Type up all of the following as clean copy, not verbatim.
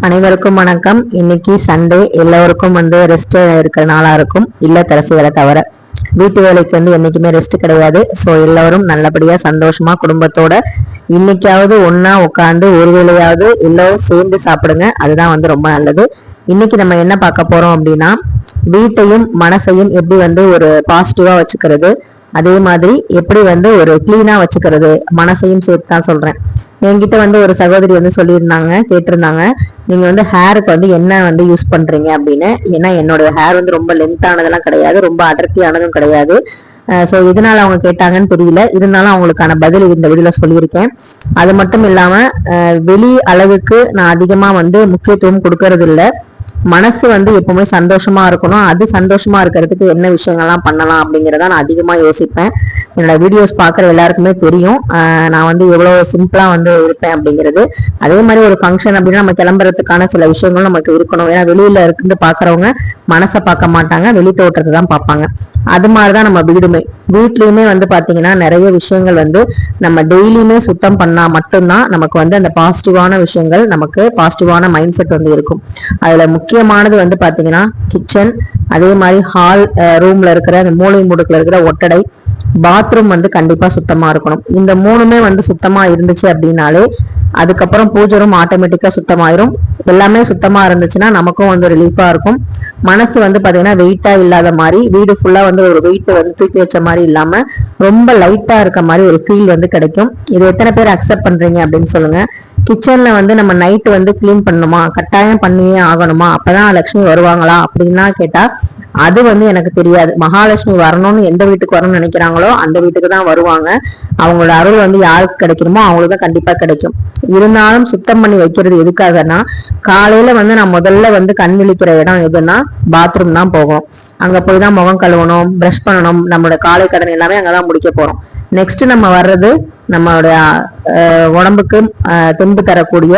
அனைவருக்கும் வணக்கம். இன்னைக்கு சண்டே, எல்லோருக்கும் ரெஸ்ட் இருக்கிற நாளா இருக்கும். இல்லத்தரசிகளை தவிர வீட்டு வேலைக்கு என்னைக்குமே ரெஸ்ட் கிடையாது. ஸோ எல்லாரும் நல்லபடியா சந்தோஷமா குடும்பத்தோட இன்னைக்காவது ஒன்னா உட்காந்து ஒரு வேளையாவது எல்லாரும் சேர்ந்து சாப்பிடுங்க. அதுதான் ரொம்ப நல்லது. இன்னைக்கு நம்ம என்ன பார்க்க போறோம் அப்படின்னா, வீட்டையும் மனசையும் எப்படி ஒரு பாசிட்டிவா வச்சுக்கிறது, அதே மாதிரி எப்படி ஒரு கிளீனா வச்சுக்கிறது, மனசையும் சேர்த்து தான் சொல்றேன். என்கிட்ட ஒரு சகோதரி சொல்லியிருந்தாங்க, கேட்டிருந்தாங்க, நீங்க ஹேருக்கு என்ன யூஸ் பண்றீங்க அப்படின்னு. ஏன்னா என்னோட ஹேர் ரொம்ப லென்த் ஆனதெல்லாம் கிடையாது, ரொம்ப அடர்த்தியானதும் கிடையாது. ஸோ இதனால அவங்க கேட்டாங்கன்னு தெரியல, இருந்தாலும் அவங்களுக்கான பதில் இந்த வீடியோல சொல்லியிருக்கேன். அது மட்டும் இல்லாம வெளி அழகுக்கு நான் அதிகமா முக்கியத்துவம் கொடுக்கறது இல்லை. மனசு எப்பவுமே சந்தோஷமா இருக்கணும். அது சந்தோஷமா இருக்கிறதுக்கு என்ன விஷயங்கள்லாம் பண்ணலாம் அப்படிங்கிறத நான் அதிகமா யோசிப்பேன். என்னோட வீடியோஸ் பாக்குற எல்லாருக்குமே தெரியும் நான் எவ்வளவு சிம்பிளா இருப்பேன் அப்படிங்கிறது. அதே மாதிரி ஒரு ஃபங்க்ஷன் அப்படின்னா நம்ம கிளம்புறதுக்கான சில விஷயங்கள் நமக்கு இருக்கணும். ஏன்னா வெளியில இருந்து பாக்குறவங்க மனசை பார்க்க மாட்டாங்க, வெளி தோற்றத்தை தான் பார்ப்பாங்க. அது மாதிரிதான் நம்ம வீட்லயுமே பாத்தீங்கன்னா நிறைய விஷயங்கள் நம்ம டெய்லியுமே சுத்தம் பண்ணா மட்டும்தான் நமக்கு அந்த பாசிட்டிவான விஷயங்கள், நமக்கு பாசிட்டிவான மைண்ட் செட் இருக்கும். அதுல முக்கியமானது பாத்தீங்கன்னா கிச்சன், அதே மாதிரி ஹால், ரூம்ல இருக்கிற அந்த மூளை முடுக்குல இருக்கிற ஒட்டடை, பாத்ரூம் கண்டிப்பா சுத்தமா இருக்கணும். இந்த மூணுமே சுத்தமா இருந்துச்சு அப்படின்னாலே அதுக்கப்புறம் பூஜை ரூம் ஆட்டோமேட்டிக்கா சுத்தமாயிரும். எல்லாமே சுத்தமா இருந்துச்சுன்னா நமக்கும் ரிலீஃபா இருக்கும். மனசு பாத்தீங்கன்னா வெயிட்டா இல்லாத மாதிரி, வீடு ஃபுல்லா ஒரு வெயிட் தூக்கி வச்ச மாதிரி இல்லாம ரொம்ப லைட்டா இருக்க மாதிரி ஒரு ஃபீல் கிடைக்கும். இது எத்தனை பேர் அக்செப்ட் பண்றீங்க அப்படின்னு சொல்லுங்க. கிச்சன்ல நம்ம நைட்டு கிளீன் பண்ணணுமா, கட்டாயம் பண்ணியே ஆகணுமா, அப்பதான் லட்சுமி வருவாங்களா அப்படின்னா கேட்டா அது எனக்கு தெரியாது. மகாலட்சுமி வரணும்னு எந்த வீட்டுக்கு வரணும்னு நினைக்கிறாங்களோ அந்த வீட்டுக்கு தான் வருவாங்க. அவங்களோட அருள் யாருக்கு கிடைக்கணுமோ அவங்களுக்கு தான் கண்டிப்பா கிடைக்கும். இருந்தாலும் சுத்தம் பண்ணி வைக்கிறது எதுக்காகனா, காலையில நான் முதல்ல கண் விழிக்கிற இடம் எதுன்னா பாத்ரூம் தான் போகும். அங்க போய் தான் முகம் கழுவணும், பிரஷ் பண்ணணும், நம்மளோட காலை கடன் எல்லாமே அங்கதான் முடிக்க போறோம். நெக்ஸ்ட் நம்ம வர்றது நம்மளுடைய உடம்புக்கு தெம்பு தரக்கூடிய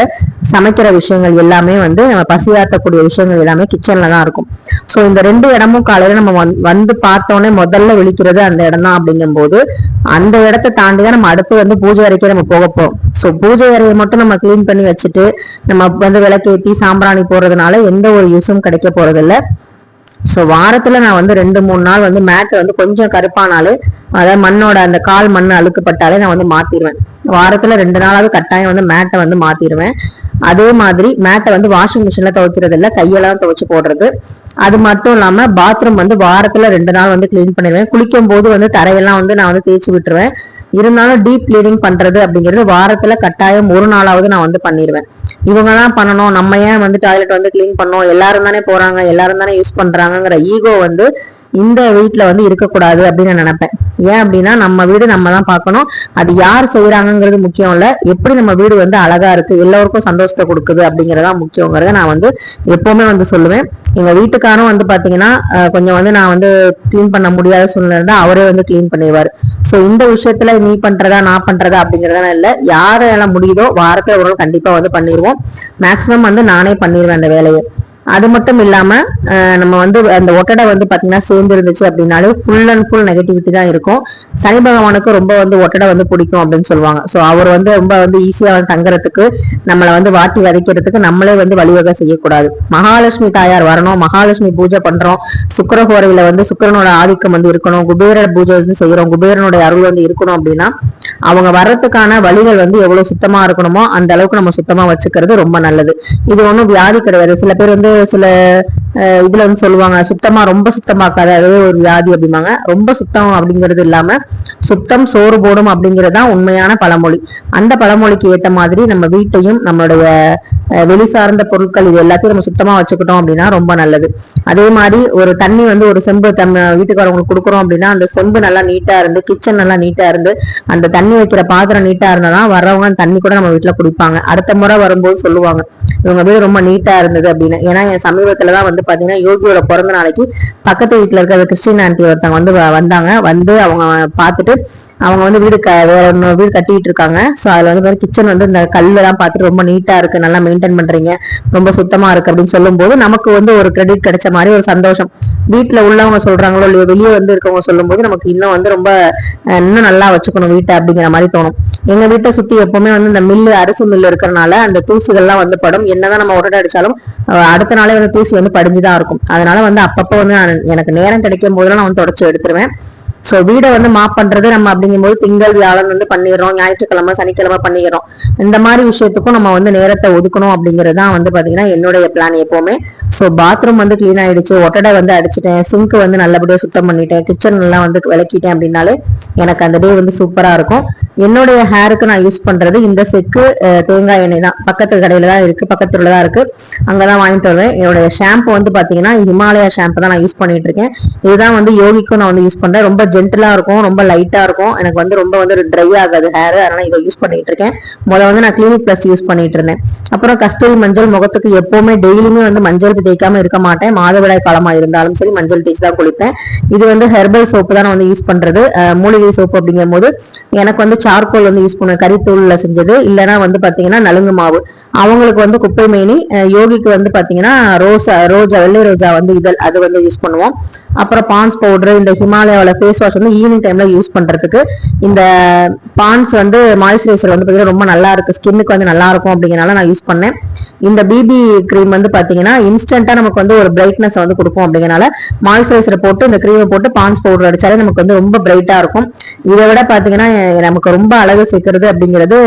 சமைக்கிற விஷயங்கள் எல்லாமே நம்ம பசியாற்றக்கூடிய விஷயங்கள் எல்லாமே கிச்சன்ல தான் இருக்கும். ஸோ இந்த ரெண்டு இடமும் காலையில நம்ம பார்த்தோன்னே முதல்ல விழிக்கிறது அந்த இடம் தான். அப்படிங்கும் போது அந்த இடத்தை தாண்டிதான் நம்ம அடுத்து பூஜை அறைக்கே நம்ம போக போறோம். ஸோ பூஜை அறையை மட்டும் நம்ம கிளீன் பண்ணி வச்சுட்டு நம்ம விளக்கேற்றி சாம்பிராணி போடுறதுனால எந்த ஒரு யூஸும் கிடைக்க போறது இல்லை. ஸோ வாரத்துல நான் 2-3 நாள் மேட் கொஞ்சம் கருப்பானாலே, அதாவது மண்ணோட அந்த கால் மண் அழுக்கப்பட்டாலே நான் மாத்திடுவேன். வாரத்துல 2 நாளாவது கட்டாயம் மேட்டை மாத்திடுவேன். அதே மாதிரி மேட்டை வாஷிங் மிஷின்ல துவைக்கிறது இல்லை, கையெல்லாம் துவைச்சு போடுறது. அது மட்டும் இல்லாம பாத்ரூம் வாரத்துல 2 நாள் கிளீன் பண்ணிடுவேன். குளிக்கும் போது தரையெல்லாம் நான் தேய்ச்சி விட்டுருவேன். இருந்தாலும் டீப் கிளீனிங் பண்றது அப்படிங்கிறது வாரத்துல கட்டாயம் ஒரு நாளாவது நான் பண்ணிடுவேன். இவங்கதான் பண்ணணும், நம்ம ஏன் டாய்லெட் கிளீன் பண்ணோம், எல்லாரும் தானே போறாங்க, எல்லாரும் தானே யூஸ் பண்றாங்கிற ஈகோ இந்த வீட்டுல இருக்கக்கூடாது அப்படின்னு நான் நினைப்பேன். ஏன் அப்படின்னா நம்ம வீடு நம்ம தான் பார்க்கணும். அது யார் செய்யறாங்கிறது முக்கியம் இல்ல, எப்படி நம்ம வீடு அழகா இருக்கு, எல்லோருக்கும் சந்தோஷத்தை கொடுக்குது அப்படிங்கறதா முக்கியங்கிறத நான் எப்பவுமே சொல்லுவேன். எங்க வீட்டுக்காரும் பாத்தீங்கன்னா கொஞ்சம் நான் கிளீன் பண்ண முடியாத சூழ்நிலை இருந்தா அவரே கிளீன் பண்ணிடுவாரு. சோ இந்த விஷயத்துல நீ பண்றதா நான் பண்றதா அப்படிங்கறதா இல்ல, யாரெல்லாம் முடியுதோ வாரத்துல ஒரு நாள் கண்டிப்பா பண்ணிடுவோம். மேக்சிமம் நானே பண்ணிடுவேன் அந்த வேலையை. அது மட்டும் இல்லாம நம்ம அந்த ஒட்டடை பாத்தீங்கன்னா சேர்ந்து இருந்துச்சு அப்படின்னாலே ஃபுல் அண்ட் ஃபுல் நெகட்டிவிட்டி தான் இருக்கும். சனி பகவானுக்கு ரொம்ப ஒட்டடை பிடிக்கும் அப்படின்னு சொல்லுவாங்க. சோ அவர் ரொம்ப ஈஸியா தங்குறதுக்கு, நம்மளை வாட்டி வதைக்கிறதுக்கு நம்மளே வழிவகை செய்யக்கூடாது. மகாலட்சுமி தாயார் வரணும், மகாலட்சுமி பூஜை பண்றோம், சுக்கிரஹோரையில சுக்கிரனோட ஆதிக்கம் இருக்கணும், குபேர பூஜை செய்யறோம், குபேரனுடைய அருள் இருக்கணும் அப்படின்னா அவங்க வர்றதுக்கான வழிகள் எவ்வளவு சுத்தமா இருக்கணுமோ அந்த அளவுக்கு நம்ம சுத்தமா வச்சுக்கிறது ரொம்ப நல்லது. இது ஒண்ணும் வியாதி கிடையாது. சில பேர் சில இதுல சொல்லுவாங்க, சுத்தமா ரொம்ப சுத்தமாக்காத அதுவே ஒரு வியாதி அப்படிம்பாங்க. ரொம்ப சுத்தம் அப்படிங்கிறது இல்லாம சுத்தம் சோறு போடும் அப்படிங்கறதுதான் உண்மையான பழமொழி. அந்த பழமொழிக்கு ஏற்ற மாதிரி நம்ம வீட்டையும் நம்மளுடைய வெளி சார்ந்த பொருட்கள் இது எல்லாத்தையும் நம்ம சுத்தமா வச்சுக்கிட்டோம் அப்படின்னா ரொம்ப நல்லது. அதே மாதிரி ஒரு தண்ணி ஒரு செம்பு வீட்டுக்காரங்களுக்கு கொடுக்குறோம் அப்படின்னா அந்த செம்பு நல்லா நீட்டா இருந்து, கிச்சன் நல்லா நீட்டா இருந்து, அந்த தண்ணி வைக்கிற பாத்திரம் நீட்டா இருந்தாதான் வர்றவங்க தண்ணி கூட நம்ம வீட்டுல குடிப்பாங்க. அடுத்த முறை வரும்போது சொல்லுவாங்க இவங்க வீடு ரொம்ப நீட்டா இருந்தது அப்படின்னு. ஏன்னா என் சமீபத்துலதான் பாத்தீங்கன்னா யோகியோட பிறந்த நாளைக்கு பக்கத்து வீட்டுல இருக்கிற கிறிஸ்டின் ஆண்டி ஒருத்தவங்க வந்தாங்க. அவங்க பார்த்துட்டு அவங்க வந்து வேற இன்னொரு வீடு கட்டிட்டு இருக்காங்க. ஸோ அதுல வந்து கிச்சன் வந்து இந்த கல்லெல்லாம் பார்த்துட்டு ரொம்ப நீட்டா இருக்கு, நல்லா மெயின்டைன் பண்றீங்க, ரொம்ப சுத்தமா இருக்கு அப்படின்னு சொல்லும் போது நமக்கு வந்து ஒரு கிரெடிட் கிடைச்ச மாதிரி ஒரு சந்தோஷம். வீட்டுல உள்ளவங்க சொல்றாங்களோ இல்லையோ, வெளியே வந்து இருக்கவங்க சொல்லும் போது நமக்கு இன்னும் வந்து ரொம்ப இன்னும் நல்லா வச்சுக்கணும் வீட்டை அப்படிங்கிற மாதிரி தோணும். எங்க வீட்டை சுத்தி எப்பவுமே வந்து இந்த மில்லு, அரிசி மில்லு இருக்கிறனால அந்த தூசிகள்லாம் வந்து படும். என்னதான் நம்ம உடனே அடிச்சாலும் அடுத்த நாளே வந்து தூசி வந்து படிஞ்சுதான் இருக்கும். அதனால வந்து அப்பப்போ வந்து எனக்கு நேரம் கிடைக்கும் போதெல்லாம் நான் வந்து தொடச்சு எடுத்துருவேன். சோ வீடை வந்து மாப் பண்றது நம்ம அப்படிங்கும்போது திங்கள் வியாழன் வந்து பண்ணிடுறோம், ஞாயிற்றுக்கிழமை சனிக்கிழமை பண்ணிடுறோம். இந்த மாதிரி விஷயத்துக்கும் நம்ம வந்து நேரத்தை ஒதுக்கணும் அப்படிங்கிறது தான் வந்து பாத்தீங்கன்னா என்னுடைய பிளான் எப்பவுமே. ஸோ பாத்ரூம் வந்து கிளீன் ஆயிடுச்சு, ஒட்டடை வந்து அடிச்சுட்டேன், சிங்க் வந்து நல்லபடியா சுத்தம் பண்ணிட்டேன், கிச்சன் எல்லாம் வந்து விளக்கிட்டேன் அப்படின்னாலே எனக்கு அந்த டே வந்து சூப்பரா இருக்கும். என்னுடைய ஹேருக்கு நான் யூஸ் பண்றது இந்த செக்கு தேங்காய் எண்ணெய் தான். பக்கத்து கடையில தான் இருக்கு, பக்கத்துல தான் இருக்கு, அங்கதான் வாங்கிட்டு வருவேன். என்னுடைய ஷாம்பு வந்து பாத்தீங்கன்னா ஹிமாலயா ஷாம்பு தான் நான் யூஸ் பண்ணிட்டு இருக்கேன். இதுதான் வந்து யோகிக்கும் நான் வந்து யூஸ் பண்றேன். ரொம்ப ஜென்டலா இருக்கும், ரொம்ப லைட்டா இருக்கும், எனக்கு வந்து ரொம்ப வந்து ட்ரை ஆகாது ஹேர். அதனால இதை யூஸ் பண்ணிட்டு இருக்கேன். முதல்ல வந்து நான் கிளினிக் பிளஸ் யூஸ் பண்ணிட்டு இருந்தேன். அப்புறம் கஸ்தூரி மஞ்சள் முகத்துக்கு எப்பவுமே டெய்லியுமே வந்து மஞ்சள் தேய்க்காம இருக்க மாட்டேன். மாதவிடாய் காலமா இருந்தாலும் சரி மஞ்சள் தேய்ச்சி தான் குளிப்பேன். இது வந்து ஹெர்பல் சோப்பு தான் நான் வந்து யூஸ் பண்றது, மூலிகை சோப்பு அப்படிங்கும் போது எனக்கு வந்து சார்கோல் வந்து யூஸ் பண்ணுவேன், கறித்தூள்ல செஞ்சது. இல்லைன்னா வந்து பாத்தீங்கன்னா நலுங்கு மாவு. அவங்களுக்கு வந்து குப்பை மேனி, யோகிக்கு வந்து பாத்தீங்கன்னா ரோஜா வெள்ளை ரோஜா வந்து இதழ் அது வந்து யூஸ் பண்ணுவோம். அப்புறம் பான்ஸ் பவுடர், இந்த ஹிமாலயாவோட ஃபேஸ் வாஷ் வந்து ஈவினிங் டைம்ல யூஸ் பண்றதுக்கு. இந்த பான்ஸ் வந்து மாய்ஸ்சரைசர் வந்து பாத்தீங்கன்னா ரொம்ப நல்லா இருக்கு, ஸ்கின்னுக்கு வந்து நல்லா இருக்கும் அப்படிங்கறனால நான் யூஸ் பண்ணேன். இந்த பிபி கிரீம் வந்து பாத்தீங்கன்னா இன்ஸ்டன்டா நமக்கு வந்து ஒரு பிரைட்னஸ் வந்து கொடுக்கும் அப்படிங்கறனால மாய்ஸ்சரைசரை போட்டு இந்த கிரீமை போட்டு பான்ஸ் பவுடர் அடிச்சாலே நமக்கு வந்து ரொம்ப பிரைட்டா இருக்கும். இதை விட பாத்தீங்கன்னா நமக்கு ரொம்ப அழகு சேர்க்கிறது அப்படிங்கிறது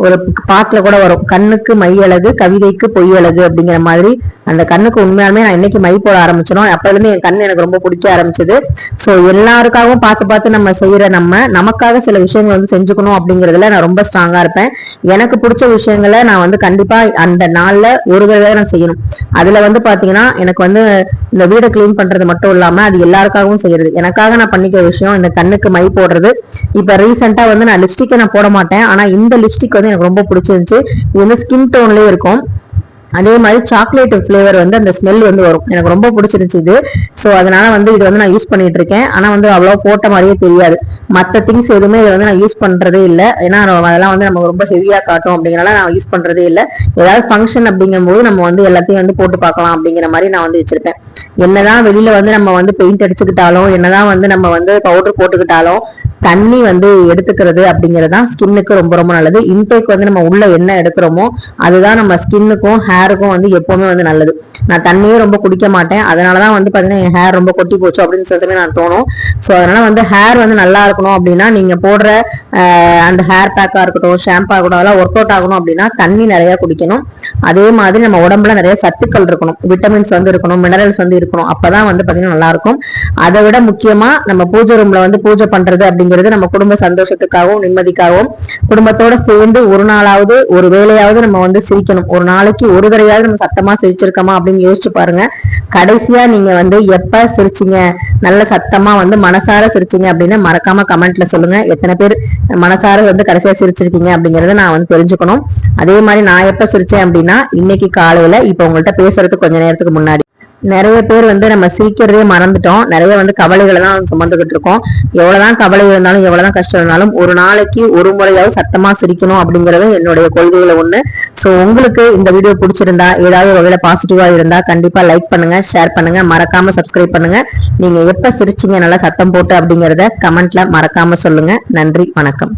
ஒரு பாட்டுல கூட வரும், கண்ணுக்கு மை அழகு கவிதைக்கு பொய் அழகு அப்படிங்கிற மாதிரி. அந்த கண்ணுக்கு உண்மையாலுமே நான் என்னைக்கு மை போட ஆரம்பிச்சனோ அப்ப இருந்து என் கண்ணு எனக்கு ரொம்ப பிடிக்க ஆரம்பிச்சது. சோ எல்லாருக்காகவும் பார்த்து பார்த்து நம்ம செய்யற நமக்காக சில விஷயங்கள் வந்து செஞ்சுக்கணும் அப்படிங்கறதுல நான் ரொம்ப ஸ்ட்ராங்கா இருப்பேன். எனக்கு பிடிச்ச விஷயங்களை நான் வந்து கண்டிப்பா அந்த நாள்ல ஒரு தடவை நான் செய்யணும். அதுல வந்து பாத்தீங்கன்னா எனக்கு வந்து இந்த வீடை கிளீன் பண்றது மட்டும் இல்லாம அது எல்லாருக்காகவும் செய்யறது. எனக்காக நான் பண்ணிக்கிற விஷயம் இந்த கண்ணுக்கு மை போடுறது. இப்ப ரீசெண்டா வந்து நான் லிப்ஸ்டிக்கை நான் போட மாட்டேன், ஆனா இந்த லிப்ஸ்டிக் வந்து எனக்கு ரொம்ப பிடிச்சிருந்துச்சு. இது வந்து ஸ்கின் டோன்லயே இருக்கும். அதே மாதிரி சாக்லேட் ஃபிளேவர் வந்து அந்த ஸ்மெல் வந்து வரும், எனக்கு ரொம்ப பிடிச்சிருச்சு இது. ஸோ அதனால வந்து இது வந்து நான் யூஸ் பண்ணிட்டு இருக்கேன். ஆனா வந்து அவ்வளோ போட்ட மாதிரியே தெரியாது. மற்ற திங்ஸ் எதுவுமே இதை வந்து நான் யூஸ் பண்றதே இல்லை, ஏன்னா அதெல்லாம் வந்து நம்ம ரொம்ப ஹெவியா காட்டும் அப்படிங்கறனால நான் யூஸ் பண்றதே இல்லை. ஏதாவது ஃபங்க்ஷன் அப்படிங்கும் போது நம்ம வந்து எல்லாத்தையும் வந்து போட்டு பார்க்கலாம் அப்படிங்கிற மாதிரி நான் வந்து வச்சிருப்பேன். என்னதான் வெளியில வந்து நம்ம வந்து பெயிண்ட் அடிச்சுக்கிட்டாலும், என்னதான் வந்து நம்ம வந்து பவுடர் போட்டுக்கிட்டாலும், தண்ணி வந்து எடுத்துக்கிறது அப்படிங்கிறது தான் ஸ்கின்னுக்கு ரொம்ப ரொம்ப நல்லது. இன்டேக் வந்து நம்ம உள்ள என்ன எடுக்கிறோமோ அதுதான் நம்ம ஸ்கின்னுக்கும் ஹேருக்கும் வந்து எப்பவுமே வந்து நல்லது. நான் தண்ணியே ரொம்ப குடிக்க மாட்டேன், அதனாலதான் வந்து பாத்தீங்கன்னா என் ஹேர் ரொம்ப கொட்டி போச்சு அப்படின்னு சொல்லி நான் தோணும். ஸோ அதனால வந்து ஹேர் வந்து நல்லா இருக்கணும் அப்படின்னா நீங்க போடுற அந்த ஹேர் பேக்கா இருக்கட்டும், ஷாம்பா இருக்கட்டும், அதெல்லாம் ஒர்க் அவுட் ஆகணும் அப்படின்னா தண்ணி நிறைய குடிக்கணும். அதே மாதிரி நம்ம உடம்புல நிறைய சத்துக்கள் இருக்கணும், விட்டமின்ஸ் வந்து இருக்கணும், மினரல்ஸ் வந்து இருக்கணும். அப்பதான் வந்து பாத்தீங்கன்னா நல்லா இருக்கும். அதை விட முக்கியமா நம்ம பூஜை ரூம்ல வந்து பூஜை பண்றது அப்படிங்கிறது நம்ம குடும்ப சந்தோஷத்துக்காகவும் நிம்மதிக்காகவும் குடும்பத்தோட சேர்ந்து ஒரு நாளாவது ஒரு வேலையாவது நம்ம வந்து சிரிக்கணும். ஒரு நாளைக்கு ஒரு தடவையாவது நம்ம சத்தமா சிரிச்சிருக்கோமா அப்படின்னு யோசிச்சு பாருங்க. கடைசியா நீங்க வந்து எப்ப சிரிச்சீங்க, நல்ல சத்தமா வந்து மனசார சிரிச்சீங்க அப்படின்னு மறக்காம கமெண்ட்ல சொல்லுங்க. எத்தனை பேர் மனசார வந்து கடைசியா சிரிச்சிருக்கீங்க அப்படிங்கறத நான் வந்து தெரிஞ்சுக்கணும். அதே மாதிரி நான் எப்ப சிரிச்சேன் அப்படின்னா இன்னைக்கு காலையில, இப்ப உங்கள்கிட்ட பேசுறதுக்கு கொஞ்ச நேரத்துக்கு முன்னாடி. நிறைய பேர் வந்து நம்ம சிரிக்கிறதே மறந்துட்டோம், நிறைய வந்து கவலைகளை தான் சுமந்துகிட்டு இருக்கோம். எவ்வளவுதான் கவலை இருந்தாலும் எவ்வளவுதான் கஷ்டம் இருந்தாலும் ஒரு நாளைக்கு ஒரு முறையாவது சத்தமா சிரிக்கணும் அப்படிங்கறது என்னுடைய கொள்கைகளை ஒண்ணு. சோ உங்களுக்கு இந்த வீடியோ பிடிச்சிருந்தா, ஏதாவது வகையில பாசிட்டிவா இருந்தா கண்டிப்பா லைக் பண்ணுங்க, ஷேர் பண்ணுங்க, மறக்காம சப்ஸ்கிரைப் பண்ணுங்க. நீங்க எப்ப சிரிச்சீங்க நல்லா சத்தம் போட்டு அப்படிங்கறத கமெண்ட்ல மறக்காம சொல்லுங்க. நன்றி, வணக்கம்.